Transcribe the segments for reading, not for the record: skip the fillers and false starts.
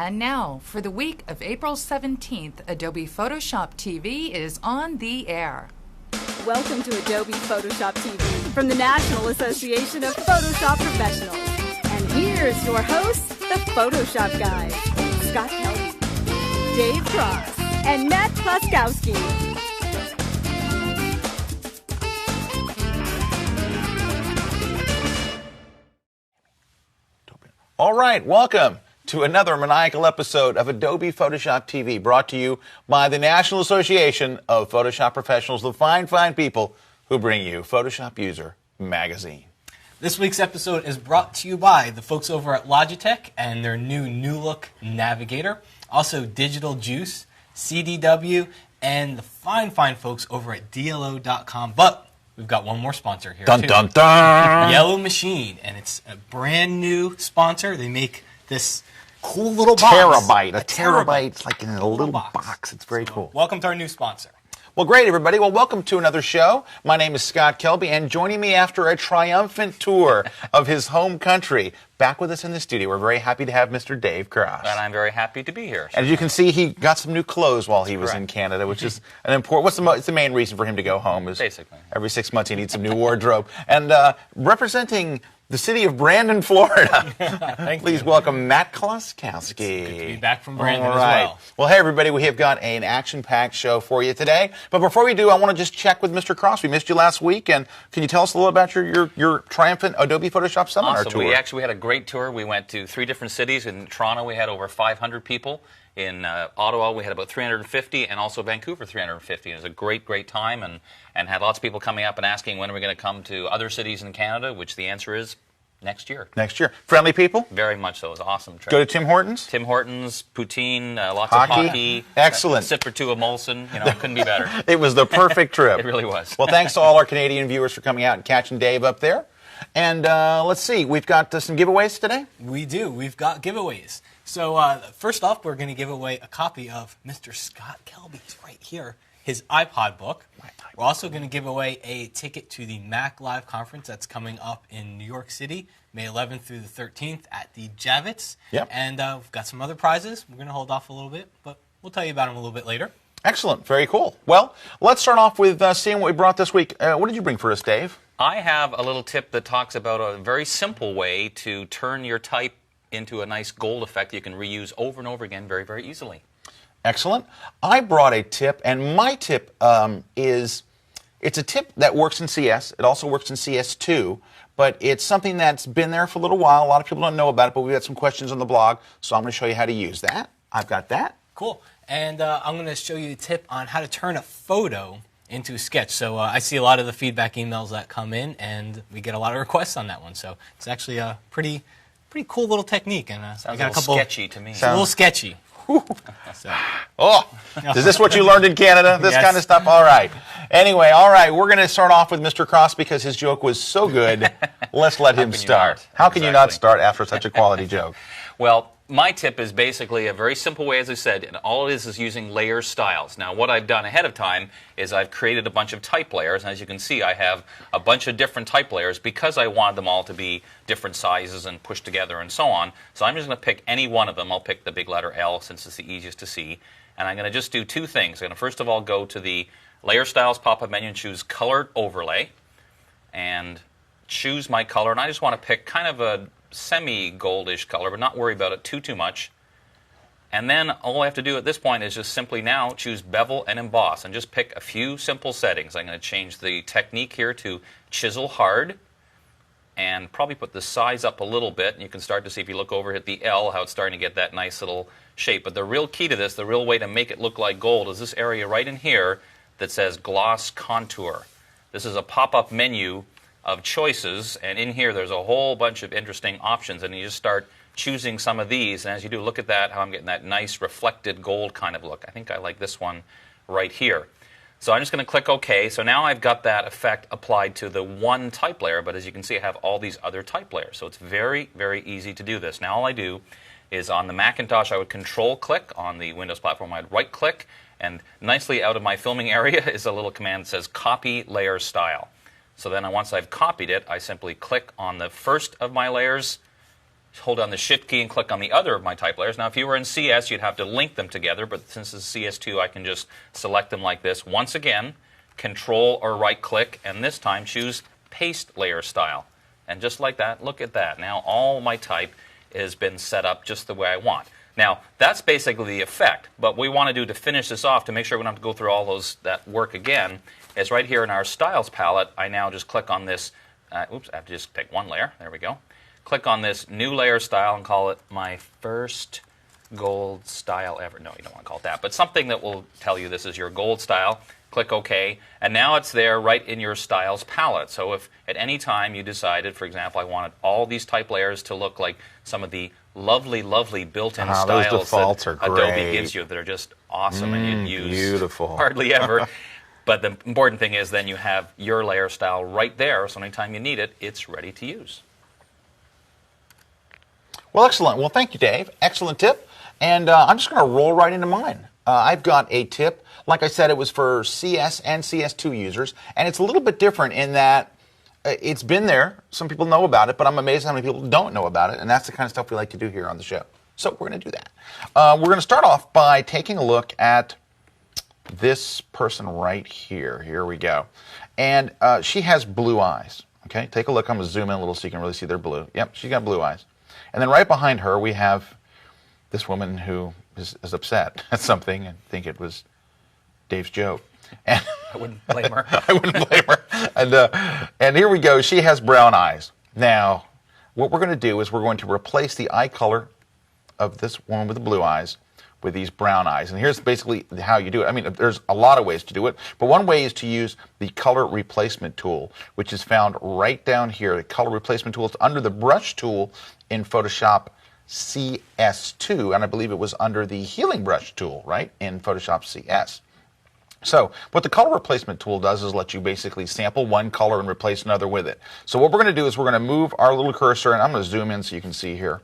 And now, for the week of April 17th, Adobe Photoshop TV is on the air. Welcome to Adobe Photoshop TV from the National Association of Photoshop Professionals. And here's your hosts, the Photoshop guys, Scott Kelby, Dave Cross, and Matt Klaskowski. All right, welcome to another maniacal episode of Adobe Photoshop TV, brought to you by the National Association of Photoshop Professionals, the fine, fine people who bring you Photoshop User Magazine. This week's episode is brought to you by the folks over at Logitech and their new Look Navigator, also Digital Juice, CDW, and the fine, fine folks over at DLO.com. But we've got one more sponsor here, Dun, too. dun, dun! Yellow Machine, and it's a brand new sponsor. They make this cool little box. A terabyte. It's like in a little box. It's very cool. Welcome to our new sponsor. Well, great, everybody. Well, welcome to another show. My name is Scott Kelby, and joining me after a triumphant tour of his home country, back with us in the studio, we're very happy to have Mr. Dave Cross. And I'm very happy to be here. And as you can see, he got some new clothes while he was in Canada, which is an important. What's the main reason for him to go home? Is basically every 6 months he needs some new wardrobe. And representing the city of Brandon, Florida, please welcome Matt Klaskowski. Good to be back from Brandon All right. as well. Well, hey, everybody, we have got an action-packed show for you today. But before we do, I want to just check with Mr. Cross. We missed you last week, and can you tell us a little about your triumphant Adobe Photoshop Seminar Awesome. tour? We had a great tour. We went to 3 different cities. In Toronto, we had over 500 people. In Ottawa, we had about 350, and also Vancouver, 350. It was a great, great time, and had lots of people coming up and asking when are we going to come to other cities in Canada, which the answer is next year. Next year. Friendly people? Very much so. It was an awesome trip. Go to Tim Hortons? Tim Hortons, poutine, lots Hockey. of hockey. Excellent. A sip or two of Molson. Couldn't be better. It was the perfect trip. It really was. Well, thanks to all our Canadian viewers for coming out and catching Dave up there. And let's see, we've got some giveaways today? We do. We've got giveaways. So first off, we're going to give away a copy of Mr. Scott Kelby's right here, his iPod book. We're also going to give away a ticket to the Mac Live conference that's coming up in New York City, May 11th through the 13th at the Javits. Yep. And we've got some other prizes. We're going to hold off a little bit, but we'll tell you about them a little bit later. Excellent. Very cool. Well, let's start off with seeing what we brought this week. What did you bring for us, Dave? I have a little tip that talks about a very simple way to turn your type into a nice gold effect you can reuse over and over again very, very easily. Excellent. I brought a tip, and my tip is, it's a tip that works in CS. It also works in CS2, but it's something that's been there for a little while. A lot of people don't know about it, but we've got some questions on the blog, so I'm going to show you how to use that. I've got that. Cool. And I'm going to show you a tip on how to turn a photo into a sketch. So I see a lot of the feedback emails that come in, and we get a lot of requests on that one. So it's actually a pretty cool little technique. And Sounds a little sketchy to me. It's a little sketchy. So. Oh, is this what you learned in Canada? This Yes. kind of stuff? All right. Anyway, all right, we're going to start off with Mr. Cross because his joke was so good. Let's let him start. How can you not start after such a quality joke? Well, my tip is basically a very simple way, as I said, and all it is using layer styles. Now, what I've done ahead of time is I've created a bunch of type layers, and as you can see, I have a bunch of different type layers because I wanted them all to be different sizes and pushed together and so on. So I'm just going to pick any one of them. I'll pick the big letter L since it's the easiest to see, and I'm going to just do 2 things. I'm going to first of all go to the Layer Styles pop-up menu and choose Colored Overlay, and choose my color, and I just want to pick kind of a semi-goldish color, but not worry about it too much. And then all I have to do at this point is just simply now choose Bevel and Emboss and just pick a few simple settings. I'm going to change the technique here to Chisel Hard and probably put the size up a little bit. And you can start to see if you look over at the L how it's starting to get that nice little shape. But the real key to this, the real way to make it look like gold is this area right in here that says Gloss Contour. This is a pop-up menu of choices, and in here there's a whole bunch of interesting options, and you just start choosing some of these, and as you do, look at that, how I'm getting that nice reflected gold kind of look. I think I like this one right here. So I'm just going to click OK. So now I've got that effect applied to the one type layer, but as you can see, I have all these other type layers. So it's very, very easy to do this. Now all I do is on the Macintosh, I would Control-click. On the Windows platform, I'd right-click, and nicely out of my filming area is a little command that says Copy Layer Style. So then once I've copied it, I simply click on the first of my layers, hold down the Shift key and click on the other of my type layers. Now, if you were in CS, you'd have to link them together, but since it's CS2, I can just select them like this. Once again, Control or right-click, and this time choose Paste Layer Style. And just like that, look at that. Now, all my type has been set up just the way I want. Now, that's basically the effect, but what we want to do to finish this off, to make sure we don't have to go through all that work again, is right here in our Styles palette, I now just click on this, oops, I have to just pick one layer, there we go. Click on this New Layer Style and call it my first gold style ever. No, you don't want to call it that, but something that will tell you this is your gold style. Click OK, and now it's there right in your Styles palette. So if at any time you decided, for example, I wanted all these type layers to look like some of the lovely, lovely built-in styles that Adobe gives you that are just awesome and you use hardly ever. But the important thing is then you have your layer style right there, so anytime you need it, it's ready to use. Well, excellent. Well, thank you, Dave. Excellent tip. And I'm just going to roll right into mine. I've got a tip. Like I said, it was for CS and CS2 users, and it's a little bit different in that it's been there. Some people know about it, but I'm amazed how many people don't know about it, and that's the kind of stuff we like to do here on the show. So we're going to do that. We're going to start off by taking a look at this person right here. Here we go. And she has blue eyes. Okay, take a look. I'm going to zoom in a little so you can really see they're blue. Yep, she's got blue eyes. And then right behind her, we have this woman who is upset at something and think it was Dave's joke. And I wouldn't blame her. I wouldn't blame her. And here we go. She has brown eyes. Now, what we're going to do is we're going to replace the eye color of this woman with the blue eyes with these brown eyes. And here's basically how you do it. I mean, there's a lot of ways to do it, but one way is to use the color replacement tool, which is found right down here. The color replacement tool is under the brush tool in Photoshop CS2, and I believe it was under the healing brush tool, right, in Photoshop CS. So what the color replacement tool does is let you basically sample one color and replace another with it. So what we're going to do is we're going to move our little cursor, and I'm going to zoom in so you can see here.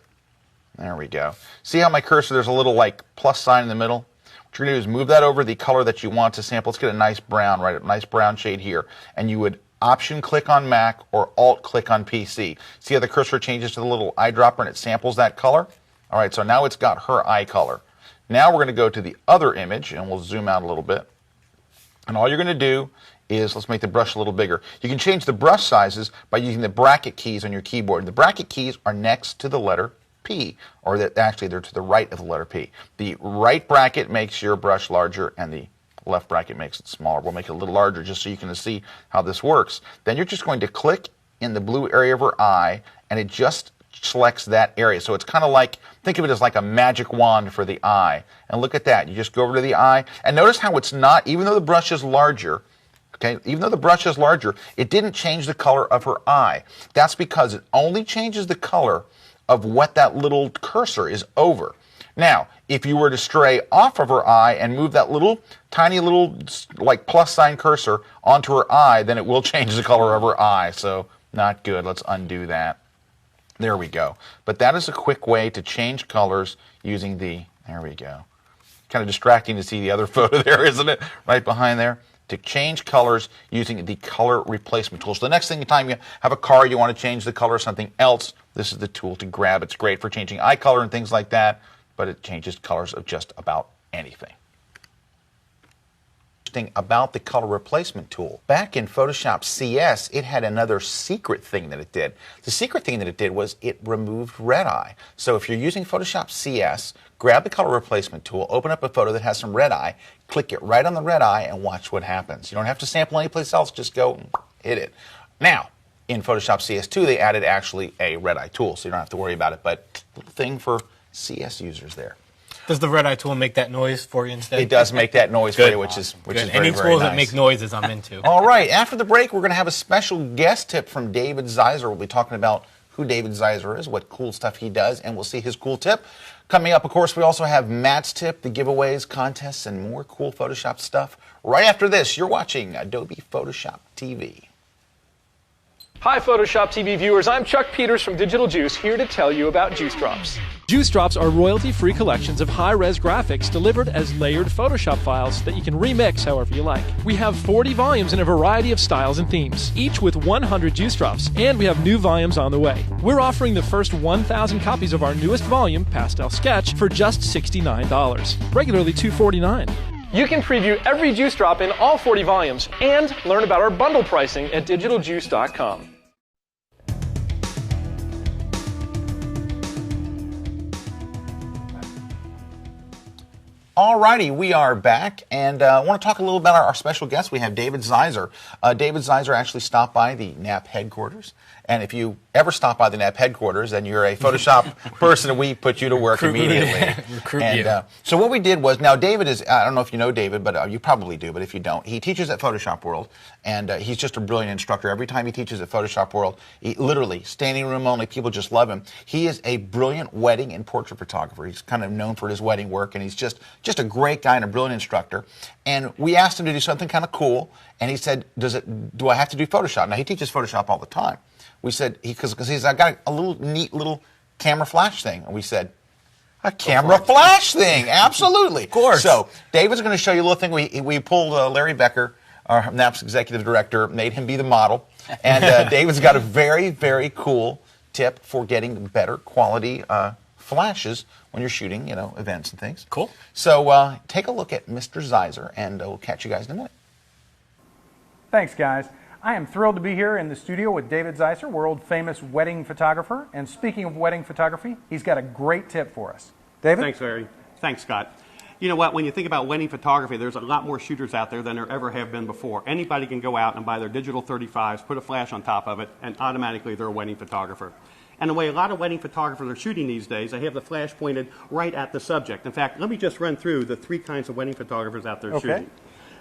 There we go. See how my cursor, there's a little like plus sign in the middle? What you're going to do is move that over the color that you want to sample. Let's get a nice brown, right, a nice brown shade here. And you would Option click on Mac or Alt click on PC. See how the cursor changes to the little eyedropper and it samples that color? All right, so now it's got her eye color. Now we're going to go to the other image, and we'll zoom out a little bit. And all you're going to do is, let's make the brush a little bigger. You can change the brush sizes by using the bracket keys on your keyboard. And the bracket keys are next to the letter P, or actually they're to the right of the letter P. The right bracket makes your brush larger, and the left bracket makes it smaller. We'll make it a little larger just so you can see how this works. Then you're just going to click in the blue area of her eye, and it just selects that area. So it's kind of like, think of it as like a magic wand for the eye. And look at that. You just go over to the eye, and notice how it's not, even though the brush is larger, okay, even though the brush is larger, it didn't change the color of her eye. That's because it only changes the color of what that little cursor is over. Now, if you were to stray off of her eye and move that little, tiny little, like plus sign cursor onto her eye, then it will change the color of her eye. So, not good. Let's undo that. There we go. But that is a quick way to change colors using the, there we go. Kind of distracting to see the other photo there, isn't it? Right behind there. To change colors using the color replacement tool. So the next time you have a car, you want to change the color of something else, this is the tool to grab. It's great for changing eye color and things like that, but it changes colors of just about anything. About the color replacement tool. Back in Photoshop CS, it had another secret thing that it did. The secret thing that it did was it removed red eye. So if you're using Photoshop CS, grab the color replacement tool, open up a photo that has some red eye, click it right on the red eye, and watch what happens. You don't have to sample anyplace else, just go hit it. Now, in Photoshop CS2, they added actually a red eye tool, so you don't have to worry about it, but little thing for CS users there. Does the red eye tool make that noise for you instead? It does make that noise for you, which is very, Any very tools nice. that make noises, I'm into. All right, after the break, we're going to have a special guest tip from David Zeiser. We'll be talking about who David Zeiser is, what cool stuff he does, and we'll see his cool tip. Coming up, of course, we also have Matt's tip, the giveaways, contests, and more cool Photoshop stuff. Right after this, you're watching Adobe Photoshop TV. Hi Photoshop TV viewers, I'm Chuck Peters from Digital Juice, here to tell you about Juice Drops. Juice Drops are royalty-free collections of high-res graphics delivered as layered Photoshop files that you can remix however you like. We have 40 volumes in a variety of styles and themes, each with 100 Juice Drops, and we have new volumes on the way. We're offering the first 1,000 copies of our newest volume, Pastel Sketch, for just $69, regularly $249. You can preview every Juice Drop in all 40 volumes and learn about our bundle pricing at digitaljuice.com. Alrighty, we are back, and I want to talk a little about our special guest. We have David Zeiser. David Zeiser actually stopped by the NAP headquarters, and if you ever stop by the NAP headquarters, then you're a Photoshop person, and we put you to work immediately. So what we did was, now David is, I don't know if you know David, but you probably do, but if you don't, he teaches at Photoshop World, and he's just a brilliant instructor. Every time he teaches at Photoshop World, he, literally, standing room only, people just love him. He is a brilliant wedding and portrait photographer. He's kind of known for his wedding work, and he's just a great guy and a brilliant instructor. And we asked him to do something kind of cool, and he said, do I have to do Photoshop? Now, he teaches Photoshop all the time. We said, because he's I got a little neat little camera flash thing. And we said, a camera flash thing, absolutely. Of course. So David's going to show you a little thing. We pulled Larry Becker, our NAP's executive director, made him be the model. And David's got a very, very cool tip for getting better quality flashes when you're shooting, events and things. Cool. So take a look at Mr. Zeiser, and we'll catch you guys in a minute. Thanks, guys. I am thrilled to be here in the studio with David Zeiser, world-famous wedding photographer. And speaking of wedding photography, he's got a great tip for us. David? Thanks, Larry. Thanks, Scott. You know what? When you think about wedding photography, there's a lot more shooters out there than there ever have been before. Anybody can go out and buy their digital 35s, put a flash on top of it, and automatically they're a wedding photographer. And the way a lot of wedding photographers are shooting these days, they have the flash pointed right at the subject. In fact, let me just run through the 3 kinds of wedding photographers out there shooting.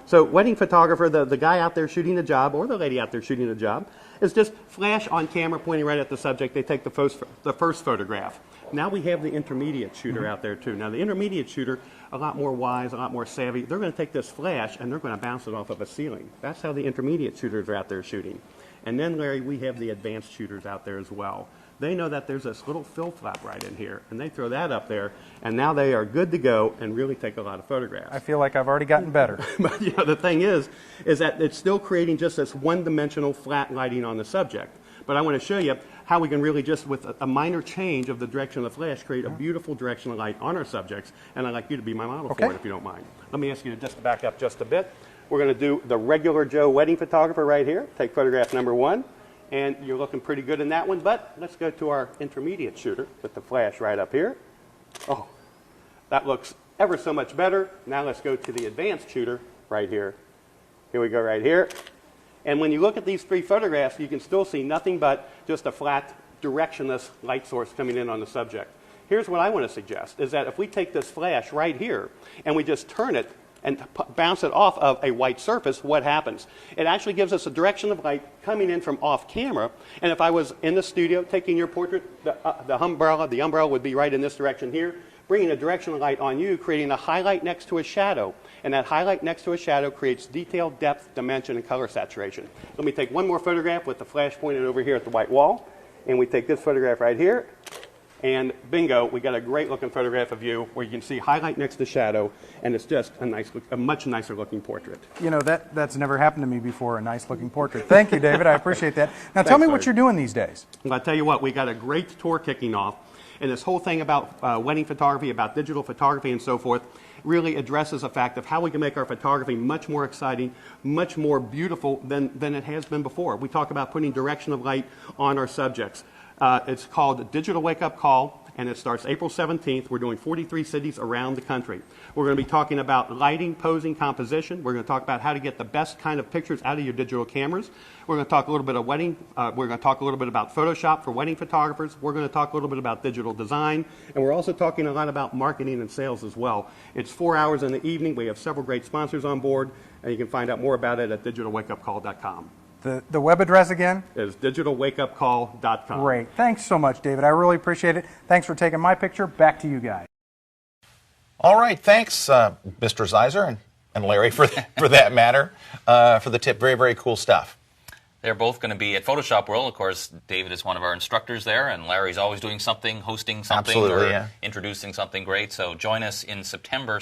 So wedding photographer, the guy out there shooting the job, or the lady out there shooting the job, is just flash on camera pointing right at the subject. They take the first photograph. Now we have the intermediate shooter out there too. Now the intermediate shooter, a lot more wise, a lot more savvy. They're going to take this flash and they're going to bounce it off of a ceiling. That's how the intermediate shooters are out there shooting. And then, Larry, we have the advanced shooters out there as well. They know that there's this little fill flap right in here, and they throw that up there, and now they are good to go and really take a lot of photographs. I feel like I've already gotten better. But the thing is that it's still creating just this one-dimensional flat lighting on the subject. But I want to show you how we can really just, with a minor change of the direction of the flash, create a beautiful direction of light on our subjects, and I'd like you to be my model for it, if you don't mind. Let me ask you to just back up just a bit. We're going to do the regular Joe wedding photographer right here. Take photograph number 1. And you're looking pretty good in that one, but let's go to our intermediate shooter with the flash right up here. Oh, that looks ever so much better. Now let's go to the advanced shooter right here. Here we go right here. And when you look at these 3 photographs, you can still see nothing but just a flat, directionless light source coming in on the subject. Here's what I want to suggest, is that if we take this flash right here and we just turn it and bounce it off of a white surface, what happens? It actually gives us a direction of light coming in from off camera. And if I was in the studio taking your portrait, the umbrella would be right in this direction here, bringing a direction of light on you, creating a highlight next to a shadow. And that highlight next to a shadow creates detail, depth, dimension, and color saturation. Let me take one more photograph with the flash pointed over here at the white wall. And we take this photograph right here. And bingo, we got a great looking photograph of you where you can see highlight next to shadow, and it's just a much nicer looking portrait. You know, that's never happened to me before, a nice looking portrait. Thank you, David. I appreciate that. Now tell me what you're doing these days. Well, I'll tell you what, we got a great tour kicking off, and this whole thing about wedding photography, about digital photography and so forth, really addresses the fact of how we can make our photography much more exciting, much more beautiful than it has been before. We talk about putting direction of light on our subjects. It's called Digital Wake Up Call, and it starts April 17th. We're doing 43 cities around the country. We're going to be talking about lighting, posing, composition. We're going to talk about how to get the best kind of pictures out of your digital cameras. We're going to talk a little bit of wedding. We're going to talk a little bit about Photoshop for wedding photographers. We're going to talk a little bit about digital design, and we're also talking a lot about marketing and sales as well. It's 4 hours in the evening. We have several great sponsors on board, and you can find out more about it at digitalwakeupcall.com. The web address again? Is digitalwakeupcall.com. Great. Thanks so much, David. I really appreciate it. Thanks for taking my picture. Back to you guys. All right. Thanks, Mr. Zeiser and Larry, for that matter, for the tip. Very, very cool stuff. They're both going to be at Photoshop World. Of course, David is one of our instructors there, and Larry's always doing something, hosting something, or introducing something great. So join us in September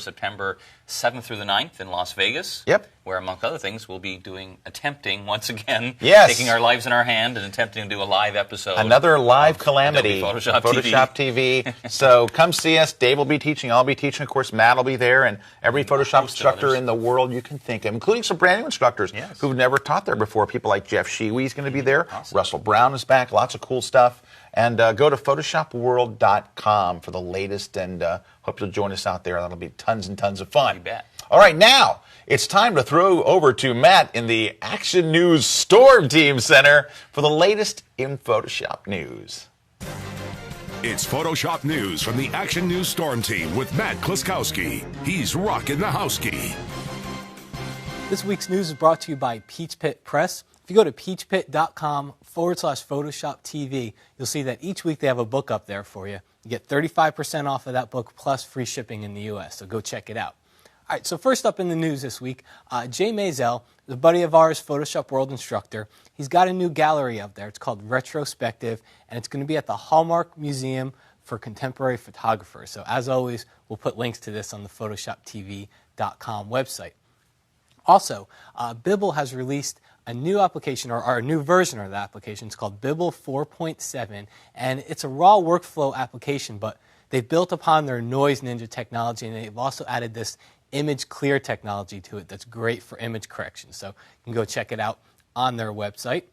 7th through the 9th in Las Vegas. Yep. Where, among other things, we'll be attempting, once again, taking our lives in our hand and attempting to do a live episode. Another live calamity. Photoshop TV. So come see us. Dave will be teaching. I'll be teaching. Of course, Matt will be there. And every Photoshop instructor in the world you can think of, including some brand new instructors who've never taught there before. People like Jeff Sheewee is going to be there. Awesome. Russell Brown is back. Lots of cool stuff. And go to photoshopworld.com for the latest. And hope you'll join us out there. That'll be tons and tons of fun. You bet. All right, now it's time to throw over to Matt in the Action News Storm Team Center for the latest in Photoshop news. It's Photoshop News from the Action News Storm Team with Matt Kluskowski. He's rocking the house-key. This week's news is brought to you by Peach Pit Press. If you go to peachpit.com/Photoshop TV, you'll see that each week they have a book up there for you. You get 35% off of that book plus free shipping in the U.S., so go check it out. All right, so first up in the news this week, Jay Mazel, a buddy of ours, Photoshop World instructor. He's got a new gallery up there. It's called Retrospective, and it's going to be at the Hallmark Museum for Contemporary Photographers. So as always, we'll put links to this on the PhotoshopTV.com website. Also, Bibble has released a new application, or a new version of the application. It's called Bibble 4.7, and it's a raw workflow application, but they've built upon their Noise Ninja technology, and they've also added this image clear technology to it that's great for image correction. So you can go check it out on their website.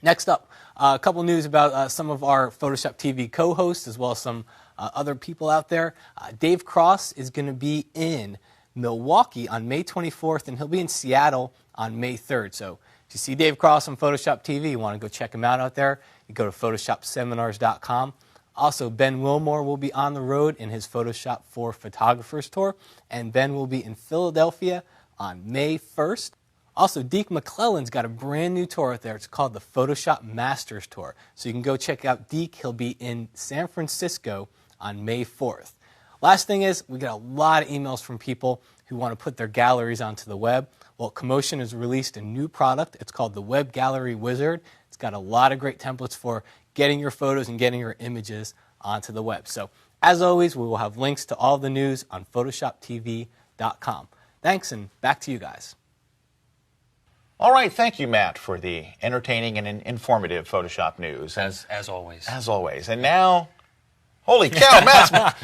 Next up, a couple news about some of our Photoshop TV co-hosts as well as some other people out there. Dave Cross is going to be in Milwaukee on May 24th, and he'll be in Seattle on May 3rd. So if you see Dave Cross on Photoshop TV, you want to go check him out there, you go to photoshopseminars.com. Also, Ben Wilmore will be on the road in his Photoshop for Photographers tour, and Ben will be in Philadelphia on May 1st. Also, Deke McClellan's got a brand new tour out there. It's called the Photoshop Masters Tour. So you can go check out Deke. He'll be in San Francisco on May 4th. Last thing is, we got a lot of emails from people who want to put their galleries onto the web. Well, Commotion has released a new product. It's called the Web Gallery Wizard. It's got a lot of great templates for getting your photos and getting your images onto the web. So, as always, we will have links to all the news on PhotoshopTV.com. Thanks, and back to you guys. All right, thank you, Matt, for the entertaining and informative Photoshop news. As always. As always. And now, holy cow,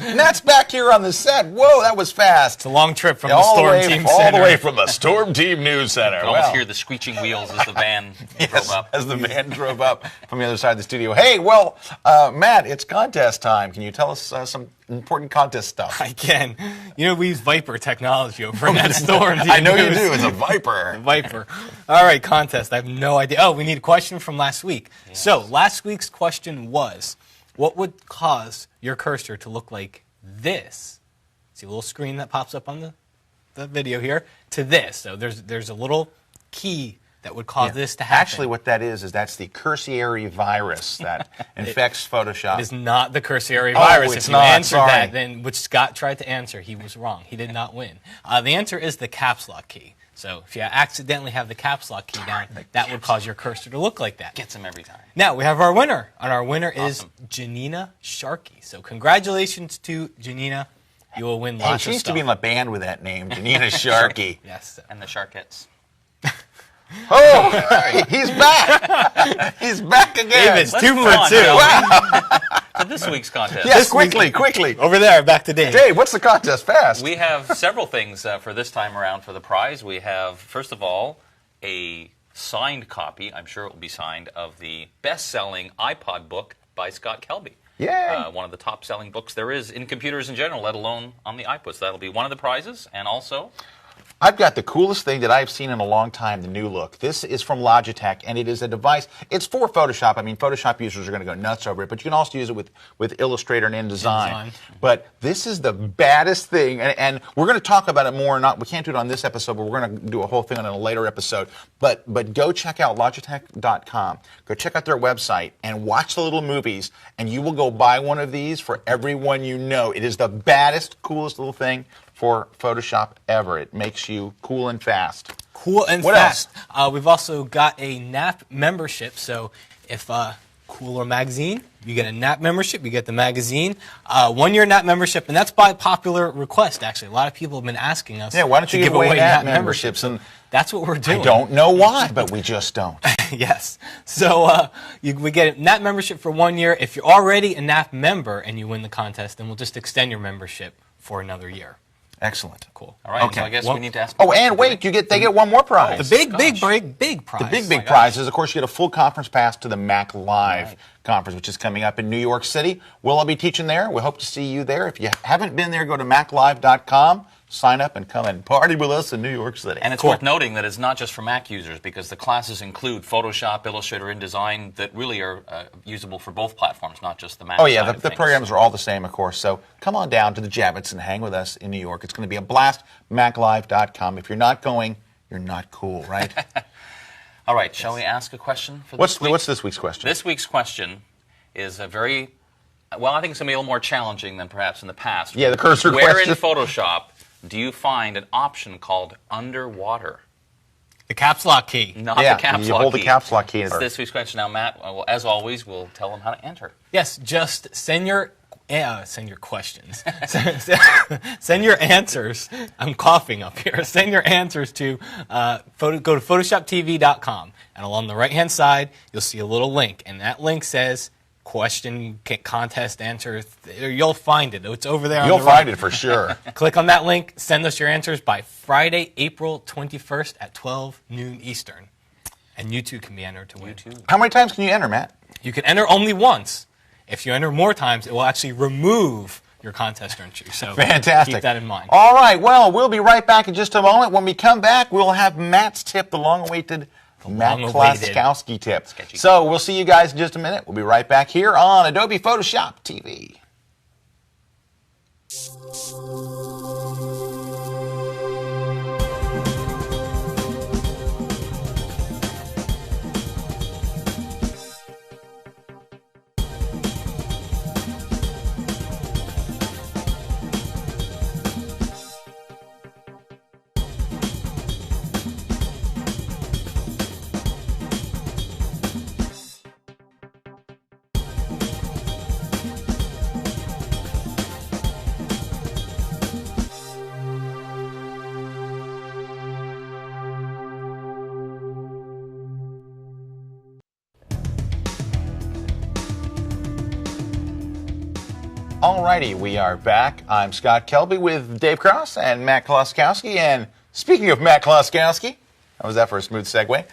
Matt's back here on the set. Whoa, that was fast. It's a long trip from the Storm Team Center. All the way from the Storm Team News Center. You can almost hear the screeching wheels as the van drove up. As the van drove up from the other side of the studio. Hey, well, Matt, it's contest time. Can you tell us some important contest stuff? I can. You know, we use Viper technology over in that Storm Team I know you News. do. It's a Viper. Viper. All right, contest. I have no idea. Oh, we need a question from last week. Yes. So, last week's question was, what would cause your cursor to look like this? See a little screen that pops up on the video here, to this. So there's a little key that would cause this to happen. Actually, what that is that's the cursory virus that infects Photoshop. It is not the cursory virus. It's if you not. answered Sorry. that, then which Scott tried to answer, he was wrong. He did not win. The answer is the caps lock key. So if you accidentally have the caps lock key down, that would cause your cursor to look like that. Gets him every time. Now, we have our winner, and our winner is Janina Sharkey. So congratulations to Janina. You will win lots of stuff. She needs to be in a band with that name, Janina Sharkey. Yes. And the Sharkettes. Oh, he's back. He's back again. David's 2 for 2. Wow. For this week's contest. Yes, quickly. Over there, back to Dave. Dave, what's the contest? Fast. We have several things for this time around for the prize. We have, first of all, a signed copy, I'm sure it will be signed, of the best-selling iPod book by Scott Kelby. Yay. One of the top-selling books there is in computers in general, let alone on the iPod. So that'll be one of the prizes, and also... I've got the coolest thing that I've seen in a long time, the new look. This is from Logitech, and it is a device. It's for Photoshop. I mean, Photoshop users are going to go nuts over it, but you can also use it with Illustrator and InDesign. But this is the baddest thing, and we're going to talk about it more. We can't do it on this episode, but we're going to do a whole thing on it in a later episode. But go check out Logitech.com. Go check out their website and watch the little movies, and you will go buy one of these for everyone you know. It is the baddest, coolest little thing for Photoshop ever. It makes you cool and fast. cool and What fast. We've also got a NAP membership. So if Cooler Magazine, you get a NAP membership, you get the magazine, 1-year NAP membership, and that's by popular request, actually. A lot of people have been asking us why don't you to give away NAP memberships? And that's what we're doing. I don't know why, but we just don't. Yes. So we get a NAP membership for 1 year. If you're already a NAP member and you win the contest, then we'll just extend your membership for another year. Excellent. Cool. All right, Okay. so I guess we need to ask. Oh, and wait, they get one more prize. The big prize. The big prize is, of course, you get a full conference pass to the Mac Live conference, which is coming up in New York City. We'll all be teaching there. We hope to see you there. If you haven't been there, go to maclive.com. Sign up and come and party with us in New York City. And it's worth noting that it's not just for Mac users, because the classes include Photoshop, Illustrator, InDesign that really are usable for both platforms, not just the Mac. Oh, yeah, side of the things. programs are all the same, of course. So come on down to the Javits and hang with us in New York. It's going to be a blast. MacLive.com. If you're not going, you're not cool, right? All right, shall we ask a question for What's this week? what's this week's question? This week's question is a very, well, I think it's going to be a little more challenging than perhaps in the past. Yeah, the cursor Where question. in Photoshop do you find an option called underwater? The caps lock key. Not Yeah, the caps you lock hold the key. caps lock key. It's this week's question. Now, Matt, well, as always, we'll tell them how to enter. Yes, just send your questions. Send your answers. I'm coughing up here. Send your answers to go to photoshoptv.com, and along the right-hand side, you'll see a little link, and that link says question contest answer. You'll find it. It's over there. You'll on the right. find it for sure. Click on that link. Send us your answers by Friday, April 21st at 12 noon Eastern, and you too can be entered to win. How many times can you enter, Matt? You can enter only once. If you enter more times, it will actually remove your contest entry. So Fantastic. keep that in mind. All right, well, we'll be right back in just a moment. When we come back, we'll have Matt's tip, the long-awaited Matt Klaskowski tip. Sketchy. So we'll see you guys in just a minute. We'll be right back here on Adobe Photoshop TV. Alrighty, we are back. I'm Scott Kelby with Dave Cross and Matt Klaskowski. And speaking of Matt Klaskowski, how was that for a smooth segue?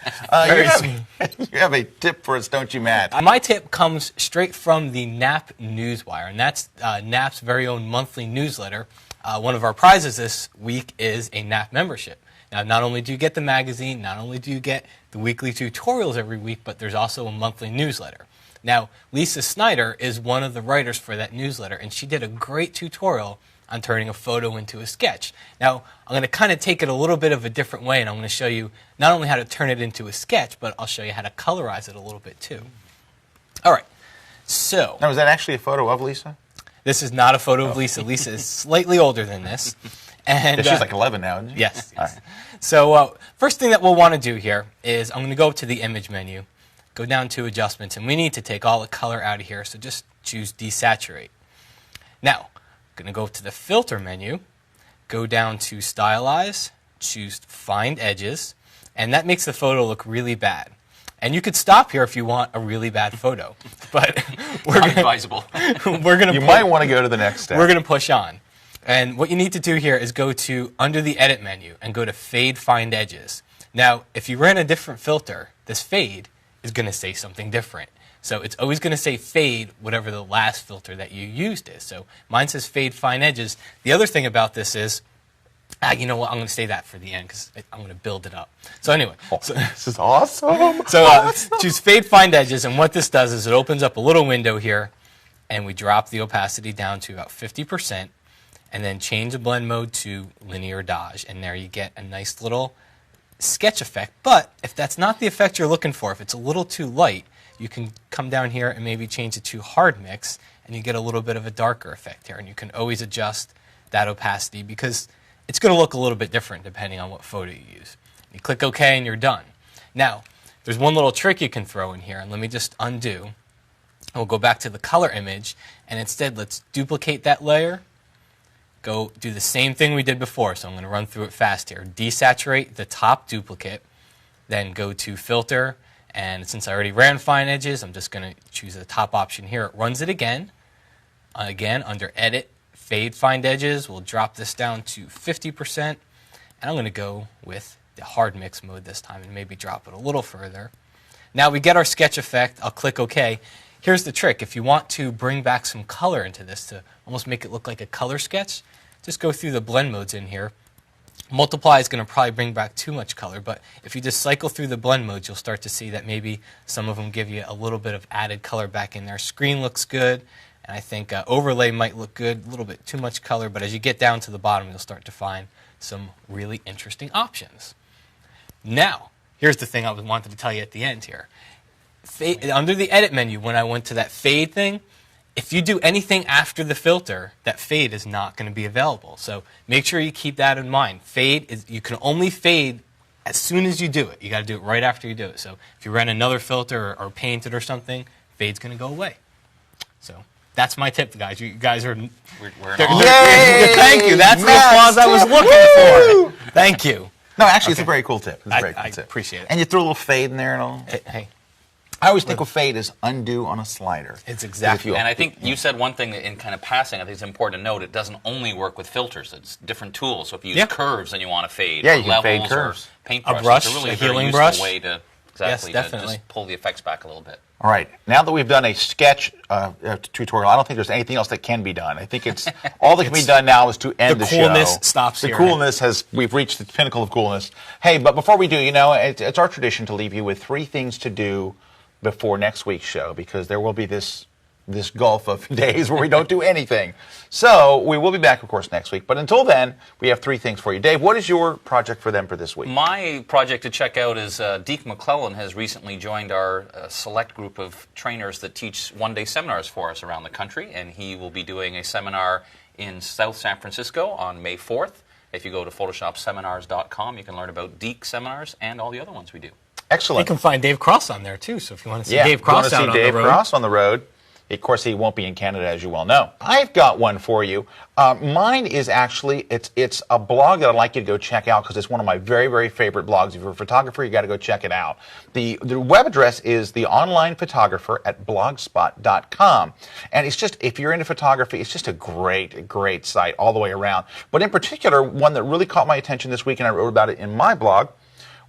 You have a tip for us, don't you, Matt? My tip comes straight from the NAP Newswire, and that's NAP's very own monthly newsletter. One of our prizes this week is a NAP membership. Now, not only do you get the magazine, not only do you get the weekly tutorials every week, but there's also a monthly newsletter. Now, Lisa Snyder is one of the writers for that newsletter, and she did a great tutorial on turning a photo into a sketch. Now, I'm going to kind of take it a little bit of a different way, and I'm going to show you not only how to turn it into a sketch, but I'll show you how to colorize it a little bit too. All right, so... Now, is that actually a photo of Lisa? This is not a photo of Lisa. Lisa is slightly older than this. And She's like 11 now, isn't she? Yes. All right. So first thing that we'll want to do here is I'm going to go up to the image menu, go down to adjustments, and we need to take all the color out of here, so just choose desaturate. Now, I'm going to go to the filter menu, go down to stylize, choose find edges, and that makes the photo look really bad. And you could stop here if you want a really bad photo, but we're Unadvisable. You might want to go to the next step. We're going to push on. And what you need to do here is go to under the edit menu and go to fade find edges. Now, if you ran a different filter, this fade is going to say something different. So it's always going to say fade whatever the last filter that you used is. So mine says fade fine edges. The other thing about this is, you know what, I'm going to say that for the end because I'm going to build it up. So anyway. This is awesome. So choose fade find edges, and what this does is it opens up a little window here, and we drop the opacity down to about 50%, and then change the blend mode to linear dodge, and there you get a nice little sketch effect. But if that's not the effect you're looking for, if it's a little too light, you can come down here and maybe change it to hard mix, and you get a little bit of a darker effect here. And you can always adjust that opacity because it's going to look a little bit different depending on what photo you use. You click OK and you're done. Now, there's one little trick you can throw in here, and let me just undo. We'll go back to the color image, and instead let's duplicate that layer. Go do the same thing we did before, so I'm going to run through it fast here. Desaturate the top duplicate, then go to Filter, and since I already ran Fine Edges, I'm just going to choose the top option here. It runs it again. Again, under Edit, Fade Fine Edges, we'll drop this down to 50%, and I'm going to go with the hard mix mode this time and maybe drop it a little further. Now we get our sketch effect. I'll click OK. Here's the trick. If you want to bring back some color into this to almost make it look like a color sketch, just go through the blend modes in here. Multiply is going to probably bring back too much color, but if you just cycle through the blend modes, you'll start to see that maybe some of them give you a little bit of added color back in there. Screen looks good, and I think overlay might look good, a little bit too much color, but as you get down to the bottom, you'll start to find some really interesting options. Now, here's the thing I wanted to tell you at the end here. Under the Edit menu, when I went to that fade thing, if you do anything after the filter, that fade is not going to be available. So make sure you keep that in mind. Fade is, you can only fade as soon as you do it. You got to do it right after you do it. So if you run another filter or paint it or something, fade's going to go away. So that's my tip, guys. You guys are. We're Thank you. That's the applause I was looking for. Thank you. No, actually, it's a very cool tip. It's a very cool I tip. appreciate it. And you throw a little fade in there and all. Hey. I always think of fade as undo on a slider. It's exactly. And I think you said one thing in kind of passing. I think it's important to note it doesn't only work with filters. It's different tools. So if you use curves and you want to fade, yeah, or you can levels fade curves. or paintbrushes, brush, it's a really a very healing useful brush. way to Yes, to definitely. just pull the effects back a little bit. All right. Now that we've done a sketch tutorial, I don't think there's anything else that can be done. I think it's all that can be done now is to end the show. The coolness stops here. The coolness we've reached the pinnacle of coolness. Hey, but before we do, it's our tradition to leave you with 3 things to do before next week's show, because there will be this gulf of days where we don't do anything. So we will be back, of course, next week. But until then, we have 3 things for you. Dave, what is your project for them for this week? My project to check out is Deke McClellan has recently joined our select group of trainers that teach one-day seminars for us around the country, and he will be doing a seminar in South San Francisco on May 4th. If you go to photoshopseminars.com, you can learn about Deke seminars and all the other ones we do. Excellent. You can find Dave Cross on there, too, so if you want to see Dave Cross out on the road. Dave Cross on the road. Of course, he won't be in Canada, as you well know. I've got one for you. Mine is actually, it's a blog that I'd like you to go check out because it's one of my very, very favorite blogs. If you're a photographer, you got to go check it out. The web address is theonlinephotographer@blogspot.com. And it's just, if you're into photography, it's just a great, great site all the way around. But in particular, one that really caught my attention this week, and I wrote about it in my blog,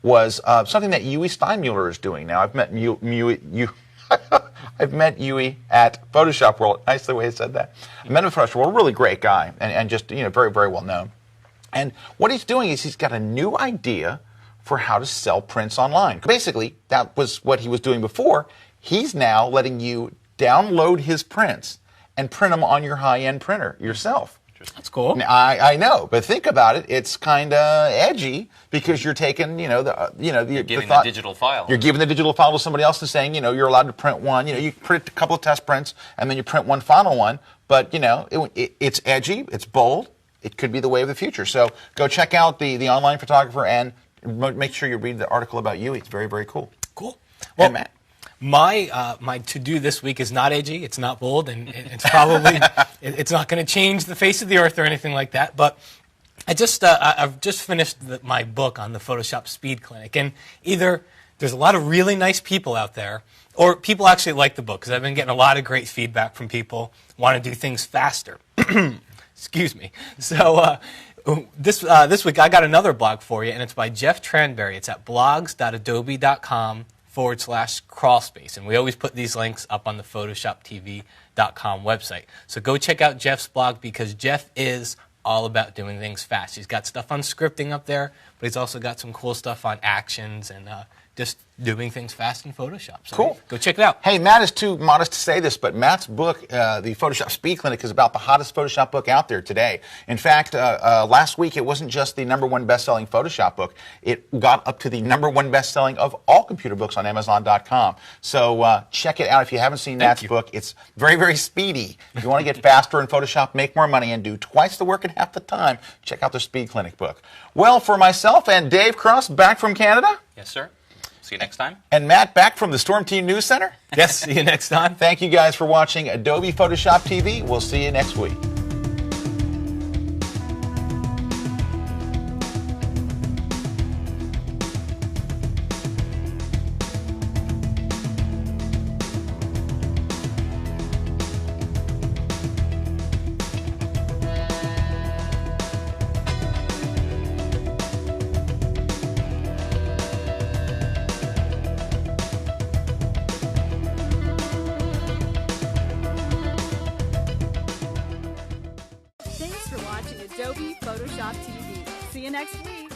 was something that Yui Steinmuller is doing. Now, I've met I've met Yui at Photoshop World. Nice the way he said that. I met him at Photoshop World. Really great guy, and just very, very well known. And what he's doing is he's got a new idea for how to sell prints online. Basically, that was what he was doing before. He's now letting you download his prints and print them on your high-end printer yourself. That's cool. Now, I know, but think about it. It's kind of edgy because you're taking, you're giving the digital file. You're giving the digital file to somebody else and saying, you're allowed to print one. You print a couple of test prints and then you print one final one. But it's edgy. It's bold. It could be the way of the future. So go check out the online photographer and make sure you read the article about Yui. It's very, very cool. Cool. Well, and Matt. My to-do this week is not edgy, it's not bold, and it's probably it's not going to change the face of the earth or anything like that. But I've just finished my book on the Photoshop Speed Clinic, and either there's a lot of really nice people out there, or people actually like the book because I've been getting a lot of great feedback from people want to do things faster. Excuse me. So this week I got another blog for you, and it's by Jeff Tranberry. It's at blogs.adobe.com/crawlspace. And we always put these links up on the PhotoshopTV.com website. So go check out Jeff's blog because Jeff is all about doing things fast. He's got stuff on scripting up there, but he's also got some cool stuff on actions and just doing things fast in Photoshop. So Cool. go check it out. Hey, Matt is too modest to say this, but Matt's book, the Photoshop Speed Clinic, is about the hottest Photoshop book out there today. In fact, last week it wasn't just the #1 best-selling Photoshop book. It got up to the #1 best-selling of all computer books on Amazon.com. So check it out if you haven't seen Matt's book. It's very, very speedy. If you want to get faster in Photoshop, make more money, and do twice the work in half the time, check out the Speed Clinic book. Well, for myself and Dave Cross, back from Canada. Yes, sir. See you next time. And Matt, back from the Storm Team News Center. Yes, see you next time. Thank you guys for watching Adobe Photoshop TV. We'll see you next week. Thanks for watching Adobe Photoshop TV. See you next week.